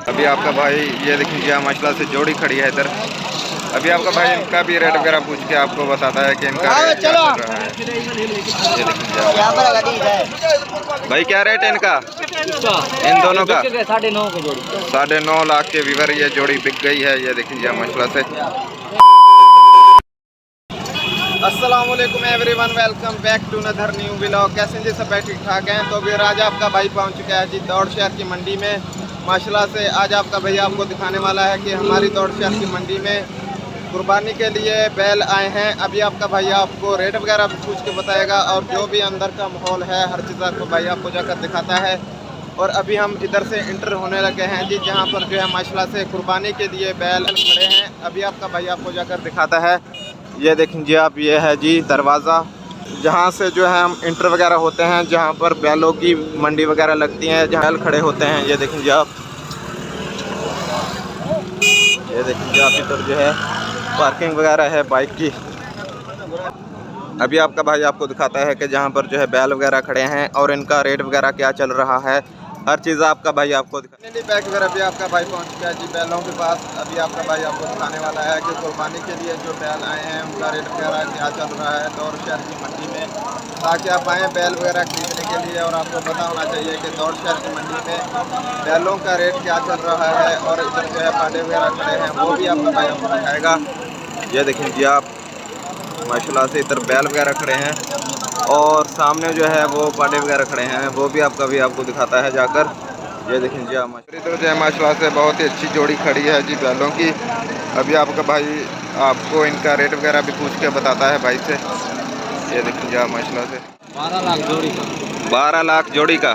अभी आपका भाई ये देखिए माशाल्लाह से जोड़ी खड़ी है इधर। अभी आपका भाई इनका भी रेट वगैरह पूछ के आपको बताता है कि इनका रेट क्या चल रहा है। ये देखिए भाई क्या रेट है इनका, इन दोनों का 9.5 लाख के वीवर ये जोड़ी बिक गई है। ये देखिए माशाल्लाह से। अस्सलामुअलैकुम everyone, welcome back to another new vlog. कैसे जी सब ठीक ठाक हैं। तो अभी आज आपका भाई पहुंच चुका है जी दौड़ शहर की मंडी में। माशाल्लाह से आज आपका भैया आपको दिखाने वाला है कि हमारी दौड़ शहर की मंडी में कुर्बानी के लिए बैल आए हैं। अभी आपका भाई आपको रेट वगैरह भी पूछ के बताएगा और जो भी अंदर का माहौल है हर चीज़ आपको भाई आपको जाकर दिखाता है। और अभी हम इधर से इंटर होने लगे हैं जी, जहाँ पर जो है माशाल्लाह से कुर्बानी के लिए बैल खड़े हैं। अभी आपका भाई आपको जाकर दिखाता है। ये देखें जी आप, ये है जी दरवाज़ा जहाँ से जो है हम इंटर वगैरह होते हैं, जहाँ पर बैलों की मंडी वगैरह लगती है, जहाँ बैल खड़े होते हैं। ये देखें जी आप, ये देखें जी आप, इधर जो है पार्किंग वगैरह है बाइक की। अभी आपका भाई आपको दिखाता है कि जहाँ पर जो है बैल वगैरह खड़े हैं और इनका रेट वगैरह क्या चल रहा है, हर चीज़ आपका भाई आपको दिखाने बैग वगैरह भी आपका भाई पहुँच गया जी बैलों के पास। अभी आपका भाई आपको दिखाने वाला है कि कुर्बानी के लिए जो बैल आए हैं उनका रेट वगैरह क्या चल रहा है दौड़ शहर की मंडी में, ताकि आप आएँ बैल वगैरह खरीदने के लिए। और आपको पता होना चाहिए कि दौड़ शहर की मंडी में बैलों का रेट क्या चल रहा है। और इधर जो है पांडे वगैरह खड़े हैं, वो भी आपका भाई आपको दिखाएगा। ये देखें जी आप, माशाल्लाह से इधर बैल वगैरह खड़े हैं और सामने जो है वो पांडे वगैरह खड़े हैं, वो भी आपका भी आपको दिखाता है जाकर। ये देखें जी आप, इधर जो है माशाल्लाह से बहुत ही अच्छी जोड़ी खड़ी है जी बैलों की। अभी आपका भाई आपको इनका रेट वगैरह भी पूछ के बताता है भाई से। ये देखें जी आप, माशाल्लाह से 12 लाख जोड़ी का। 12 लाख जोड़ी का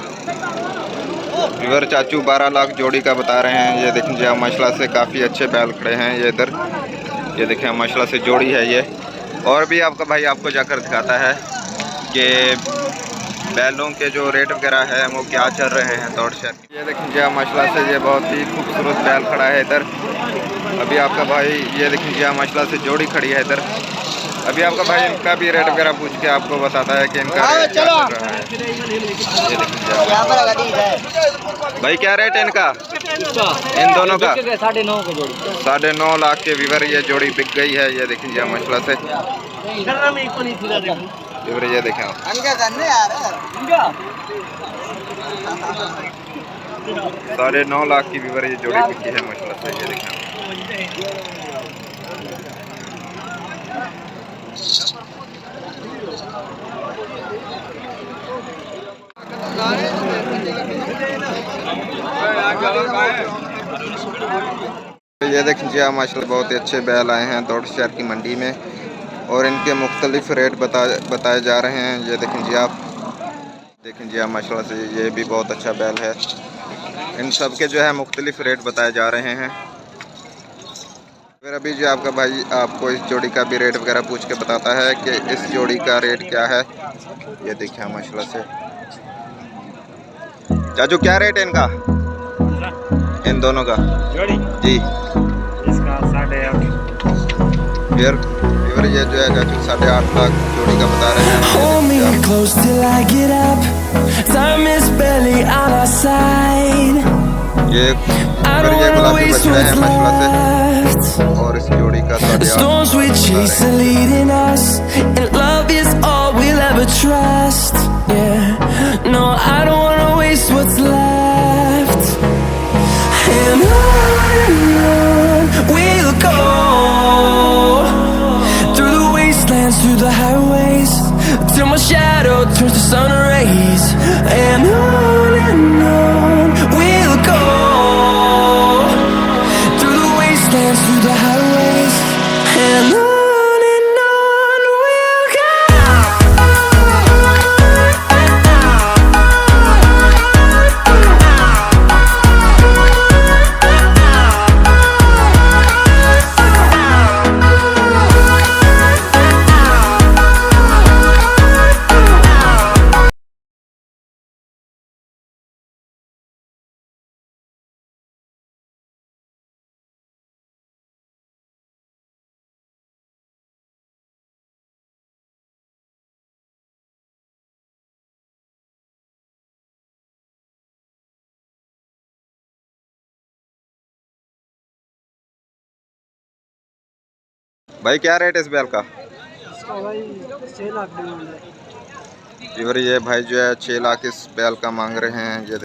वीवर चाचू 12 लाख जोड़ी का बता रहे हैं। ये देखें जी आप, माशाल्लाह से काफ़ी अच्छे बैल खड़े हैं ये इधर। ये देखें माशाल्लाह से जोड़ी है ये। और भी आपका भाई आपको जाकर दिखाता है कि बैलों के जो रेट वगैरह है वो क्या चल रहे हैं दौड़ शहर। ये देखें जी माशाल्लाह से ये बहुत ही खूबसूरत बैल खड़ा है इधर। अभी आपका भाई ये देखें जी माशाल्लाह से जोड़ी खड़ी है इधर। अभी आपका भाई इनका भी रेट वगैरह पूछ के आपको बताता है कि इनका रेट क्या चल रहा है। ये देखें भाई क्या रेट है इनका, इन दोनों का 9.5 लाख के वीवर ये जोड़ी बिक गई है। ये देखें जी माशाल्लाह से। ये देखें 9.5 लाख की वीवर ये जोड़ी बिकी है माशाल्लाह से। ये देखें ये देखें जी माशाल्लाह बहुत ही अच्छे बैल आए हैं दौड़ शहर की मंडी में और इनके मुख्तलिफ रेट बताए जा रहे हैं। ये देखें जी आप, देखें जी आप माशाल्लाह से ये भी बहुत अच्छा बैल है। इन सब के जो है मुख्तलिफ रेट बताए जा रहे हैं। फिर अभी जो आपका भाई आपको इस जोड़ी का भी रेट वगैरह पूछ के बताता है कि इस जोड़ी का रेट क्या है। ये देखें माशाल्लाह से। चाचू क्या रेट है इनका, इन दोनों का जोड़ी जी? इसका 8.5। फिर ये जो है चाचू 8.5 लाख जोड़ी का बता रहे हैं। ये गुलाबी बछड़े हैं माशाल्लाह से और इस जोड़ी का 8.5 through the highways till my shadow turns to sun rays, and on we'll go through the wastelands, through the highways, and on. भाई क्या रेट है इस बैल का? इसका भाई 6 लाख डिमांड है। और ये भाई जो है 6 लाख इस बैल का मांग रहे हैं। ये